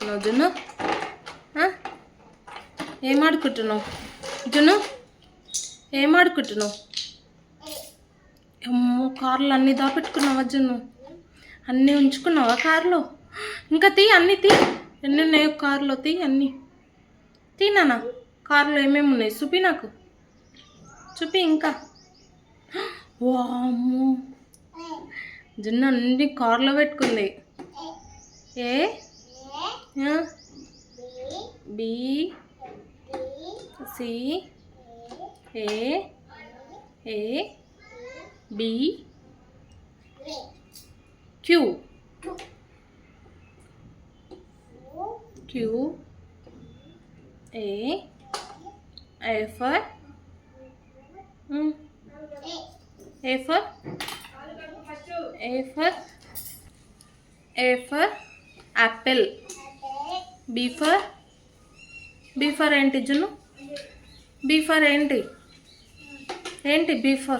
ఆడుకుంటున్నావు జున్ను? ఏం ఆడుకుంటున్నావు జున్ను? ఏం ఆడుకుంటున్నావు? అమ్మో, కార్లు అన్నీ దాపెట్టుకున్నావా జున్ను? అన్నీ ఉంచుకున్నావా కారులో? ఇంకా తీ, అన్నీ తీ. ఎన్ని ఉన్నాయో కారులో, తీ అన్నీ. తీ నాన్న, కారులో ఏమేమి ఉన్నాయి చూపి నాకు, చూపి. ఇంకా వామ్మో, జున్ను అన్ని కారులో పెట్టుకుంది. A B C A A B Q Q A for apple. B for ఏంటి జున్ను? బి ఫర్ ఏంటి? B for